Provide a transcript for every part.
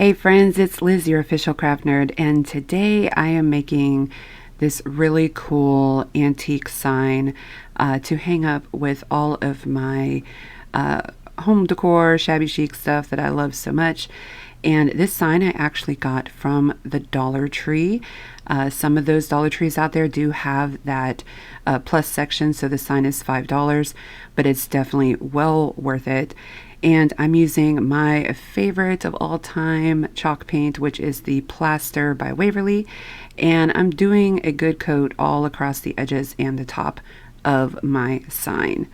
Hey friends, it's Liz, your official craft nerd, and today I am making this really cool antique sign to hang up with all of my home decor, shabby chic stuff that I love so much. And this sign I actually got from the Dollar Tree. Some of those Dollar Trees out there do have that plus section, so the sign is $5, but it's definitely well worth it. And I'm using my favorite of all time chalk paint, which is the Plaster by Wavery. And I'm doing a good coat all across the edges and the top of my sign.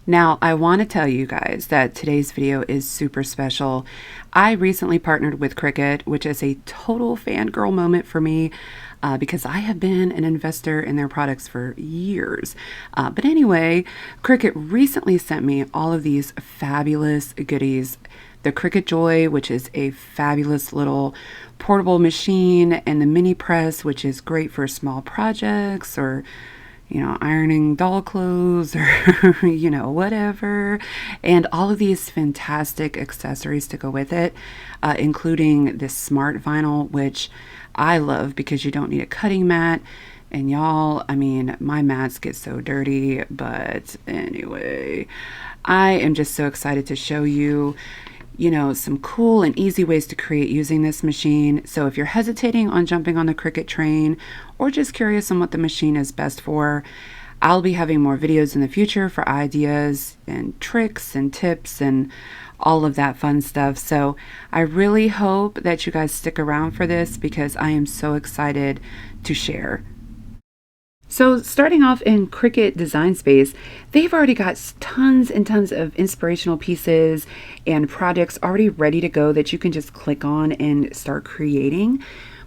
Now, I want to tell you guys that today's video is super special. I recently partnered with Cricut, which is a total fangirl moment for me because I have been an investor in their products for years. But anyway, Cricut recently sent me all of these fabulous goodies. The Cricut Joy, which is a fabulous little portable machine, and the mini press, which is great for small projects or ironing doll clothes or, whatever. And all of these fantastic accessories to go with it, including this smart vinyl, which I love because you don't need a cutting mat. And y'all, my mats get so dirty, but anyway, I am just so excited to show you some cool and easy ways to create using this machine. So if you're hesitating on jumping on the Cricut train or just curious on what the machine is best for, I'll be having more videos in the future for ideas and tricks and tips and all of that fun stuff. So I really hope that you guys stick around for this because I am so excited to share. So starting off in Cricut Design Space, they've already got tons and tons of inspirational pieces and projects already ready to go that you can just click on and start creating.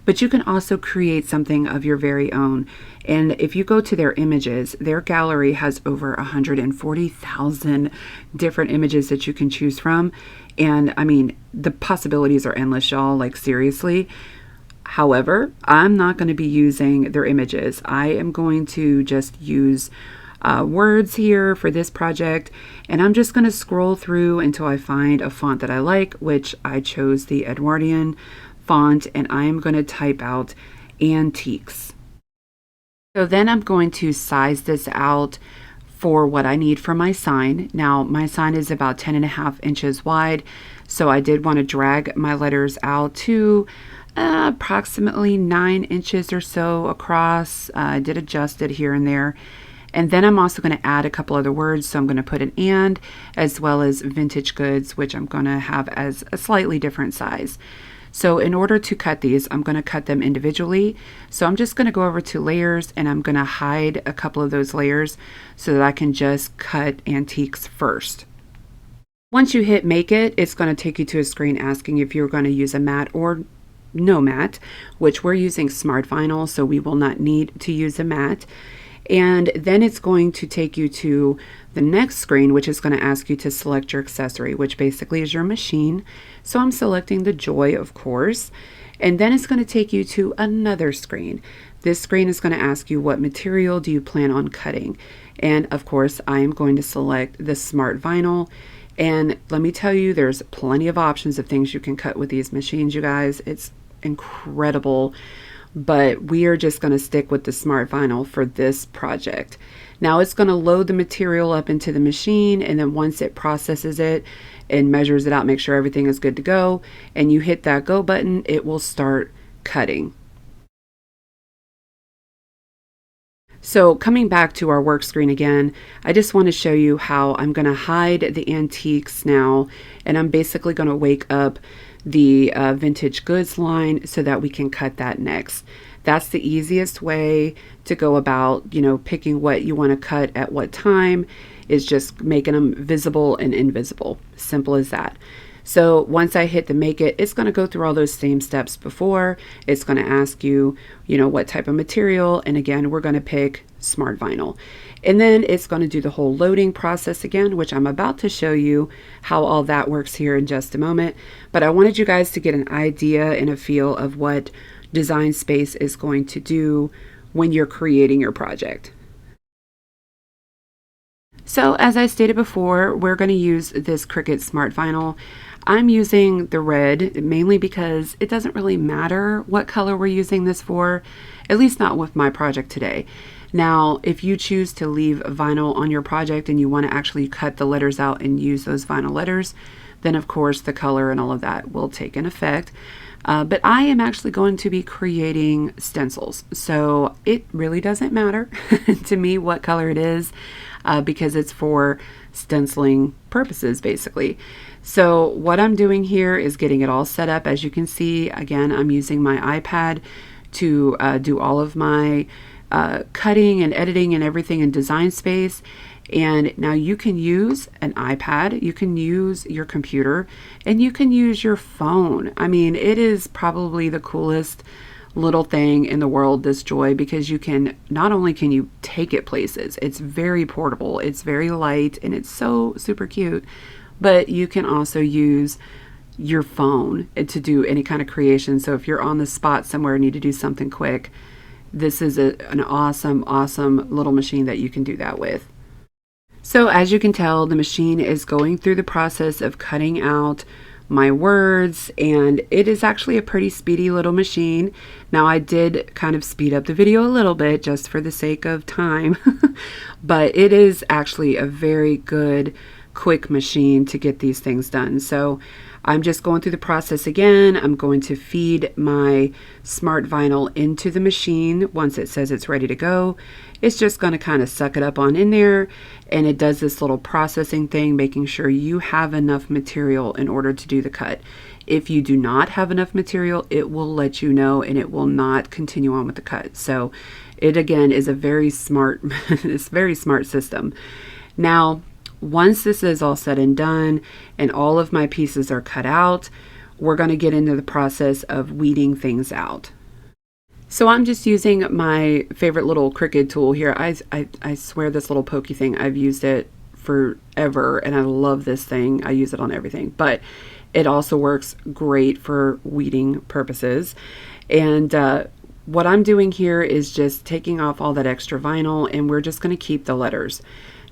But you can also create something of your very own. And if you go to their images, their gallery has over 140,000 different images that you can choose from. And the possibilities are endless, y'all, like seriously. However, I'm not going to be using their images. I am going to just use words here for this project, and I'm just going to scroll through until I find a font that I like, which I chose the Edwardian font, and I am going to type out antiques. So then I'm going to size this out for what I need for my sign. Now, my sign is about 10.5 inches wide, so I did want to drag my letters out to approximately 9 inches or so across. I did adjust it here and there. And then I'm also going to add a couple other words. So I'm going to put an and, as well as vintage goods, which I'm going to have as a slightly different size. So in order to cut these, I'm going to cut them individually. So I'm just going to go over to layers, and I'm going to hide a couple of those layers so that I can just cut antiques first. Once you hit make it, it's going to take you to a screen asking if you're going to use a mat or no mat, which we're using smart vinyl, so we will not need to use a mat. And then it's going to take you to the next screen, which is going to ask you to select your accessory, which basically is your machine. So I'm selecting the Joy, of course. And then it's going to take you to another screen. This screen is going to ask you what material do you plan on cutting. And of course, I am going to select the smart vinyl. And let me tell you, there's plenty of options of things you can cut with these machines, you guys. It's incredible, but we are just going to stick with the smart vinyl for this project. Now it's going to load the material up into the machine, and then once it processes it and measures it out, make sure everything is good to go, and you hit that go button, it will start cutting. So coming back to our work screen again, I just want to show you how I'm going to hide the antiques now, and I'm basically going to wake up the vintage goods line so that we can cut that next. That's the easiest way to go about, picking what you want to cut at what time, is just making them visible and invisible. Simple as that. So once I hit the make it, it's going to go through all those same steps before. It's going to ask you, what type of material. And again, we're going to pick smart vinyl. And then it's going to do the whole loading process again, which I'm about to show you how all that works here in just a moment. But I wanted you guys to get an idea and a feel of what Design Space is going to do when you're creating your project. So as I stated before, we're going to use this Cricut Smart Vinyl. I'm using the red mainly because it doesn't really matter what color we're using this for, at least not with my project today. Now, if you choose to leave vinyl on your project and you want to actually cut the letters out and use those vinyl letters, then of course the color and all of that will take an effect. But I am actually going to be creating stencils, so it really doesn't matter to me what color it is, because it's for stenciling purposes basically. So what I'm doing here is getting it all set up. As you can see, again, I'm using my iPad to do all of my cutting and editing and everything in Design Space. And now you can use an iPad, you can use your computer, and you can use your phone. I mean, it is probably the coolest little thing in the world, this Joy, because you can, not only can you take it places, it's very portable, it's very light, and it's so super cute, but you can also use your phone to do any kind of creation. So if you're on the spot somewhere and need to do something quick, this is an awesome, awesome little machine that you can do that with. So as you can tell, the machine is going through the process of cutting out my words, and it is actually a pretty speedy little machine. Now I did kind of speed up the video a little bit just for the sake of time, but it is actually a very good, quick machine to get these things done. So I'm just going through the process again. I'm going to feed my smart vinyl into the machine. Once it says it's ready to go, it's just going to kind of suck it up on in there, and it does this little processing thing, making sure you have enough material in order to do the cut. If you do not have enough material, it will let you know and it will not continue on with the cut. So it again is a very smart, it's a very smart system. Now, once this is all said and done and all of my pieces are cut out, we're going to get into the process of weeding things out. So I'm just using my favorite little Cricut tool here. I swear this little pokey thing, I've used it forever and I love this thing. I use it on everything, but it also works great for weeding purposes. And what I'm doing here is just taking off all that extra vinyl, and we're just going to keep the letters.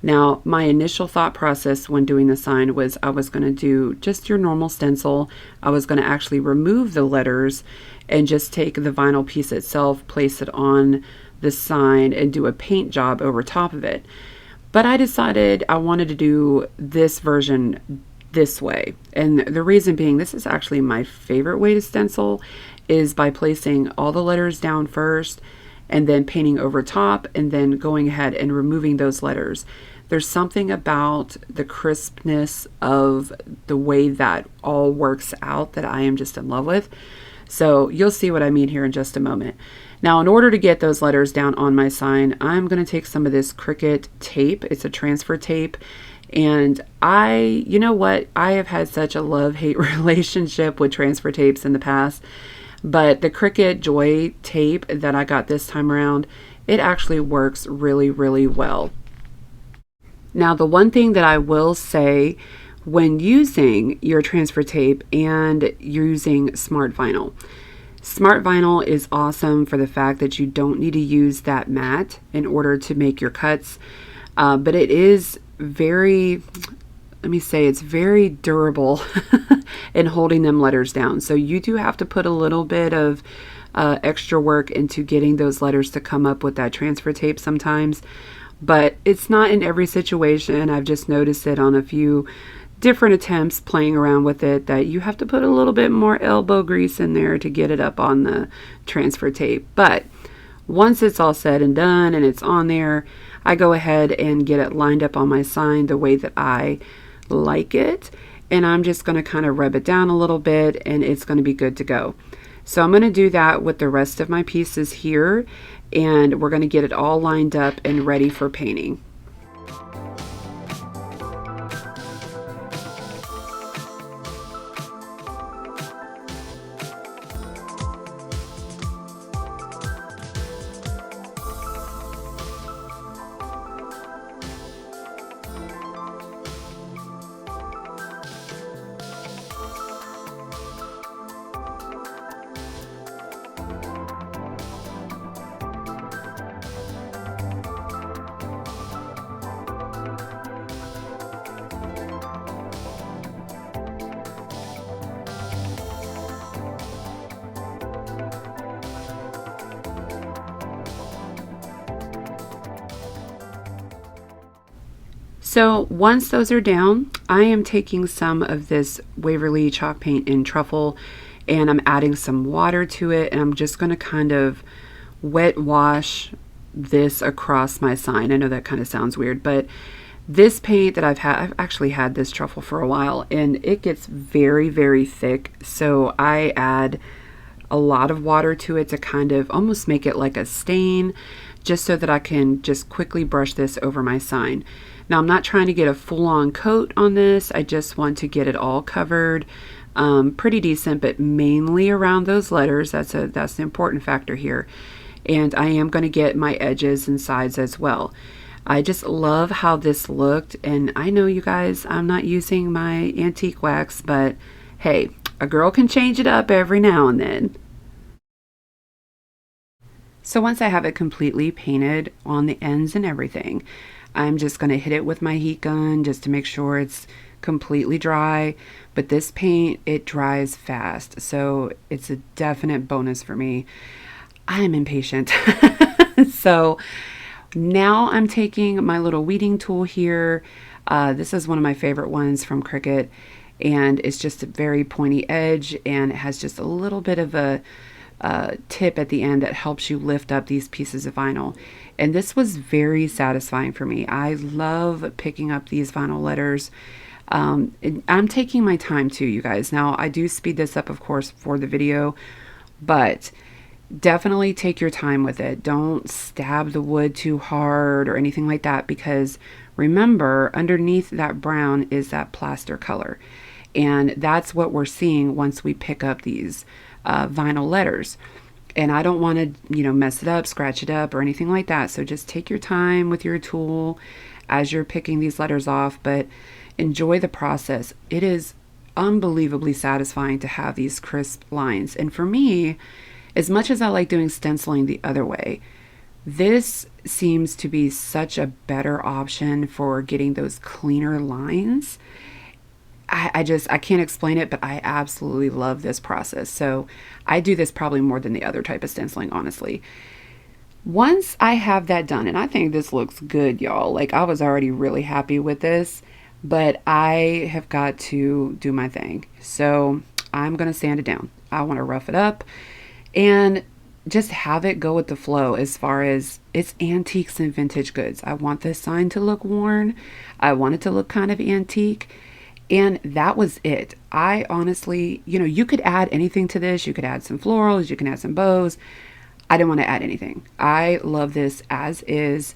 Now, my initial thought process when doing the sign was I was going to do just your normal stencil. I was going to actually remove the letters and just take the vinyl piece itself, place it on the sign, and do a paint job over top of it. But I decided I wanted to do this version this way. And the reason being, this is actually my favorite way to stencil, is by placing all the letters down first and then painting over top and then going ahead and removing those letters. There's something about the crispness of the way that all works out that I am just in love with. So you'll see what I mean here in just a moment. Now, in order to get those letters down on my sign, I'm going to take some of this Cricut tape. It's a transfer tape. And you know what? I have had such a love-hate relationship with transfer tapes in the past. But the Cricut Joy tape that I got this time around, it actually works really, really well. Now, the one thing that I will say when using your transfer tape and using smart vinyl is awesome for the fact that you don't need to use that mat in order to make your cuts, but it is very, let me say, it's very durable in holding them letters down. So you do have to put a little bit of extra work into getting those letters to come up with that transfer tape sometimes. But it's not in every situation. I've just noticed it on a few different attempts playing around with it that you have to put a little bit more elbow grease in there to get it up on the transfer tape. But once it's all said and done and it's on there, I go ahead and get it lined up on my sign the way that I like it. And I'm just going to kind of rub it down a little bit and it's going to be good to go. So I'm going to do that with the rest of my pieces here, and we're going to get it all lined up and ready for painting. So once those are down, I am taking some of this Waverly chalk paint in Truffle and I'm adding some water to it, and I'm just going to kind of wet wash this across my sign. I know that kind of sounds weird, but this paint that I've actually had this Truffle for a while and it gets very, very thick. So I add a lot of water to it to kind of almost make it like a stain, just so that I can just quickly brush this over my sign. Now I'm not trying to get a full-on coat on this. I just want to get it all covered pretty decent, but mainly around those letters. That's the important factor here. And I am going to get my edges and sides as well. I just love how this looked, and I know you guys, I'm not using my antique wax, but hey, a girl can change it up every now and then. So once I have it completely painted on the ends and everything, I'm just going to hit it with my heat gun just to make sure it's completely dry. But this paint, it dries fast, so it's a definite bonus for me. I'm impatient. So now I'm taking my little weeding tool here. This is one of my favorite ones from Cricut, and it's just a very pointy edge, and it has just a little bit of a tip at the end that helps you lift up these pieces of vinyl. And this was very satisfying for me. I love picking up these vinyl letters. I'm taking my time too, you guys. Now I do speed this up, of course, for the video, but definitely take your time with it. Don't stab the wood too hard or anything like that, because remember, underneath that brown is that plaster color. And that's what we're seeing once we pick up these vinyl letters. And I don't want to, mess it up, scratch it up, or anything like that. So just take your time with your tool as you're picking these letters off, but enjoy the process. It is unbelievably satisfying to have these crisp lines. And for me, as much as I like doing stenciling the other way, this seems to be such a better option for getting those cleaner lines. I can't explain it, but I absolutely love this process. So I do this probably more than the other type of stenciling, honestly. Once I have that done, and I think this looks good, y'all. Like, I was already really happy with this, but I have got to do my thing. So I'm going to sand it down. I want to rough it up and just have it go with the flow as far as it's antiques and vintage goods. I want this sign to look worn. I want it to look kind of antique. And that was it. I honestly, you could add anything to this. You could add some florals, you can add some bows. I didn't want to add anything. I love this as is,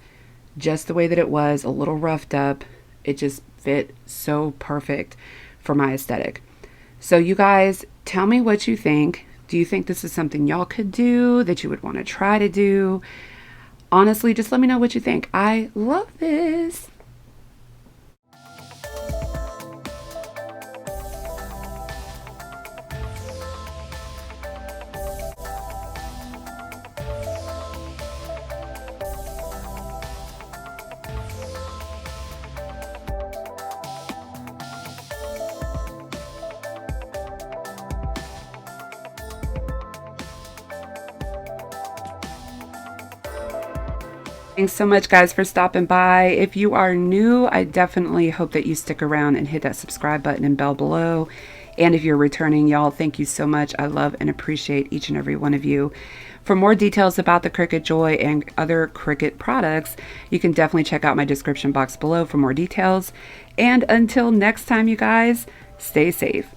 just the way that it was, a little roughed up. It just fit so perfect for my aesthetic. So you guys, tell me what you think. Do you think this is something y'all could do, that you would want to try to do? Honestly, just let me know what you think. I love this. Thanks so much, guys, for stopping by. If you are new, I definitely hope that you stick around and hit that subscribe button and bell below. And if you're returning, y'all, thank you so much. I love and appreciate each and every one of you. For more details about the Cricut Joy and other Cricut products, you can definitely check out my description box below for more details. And until next time, you guys, stay safe.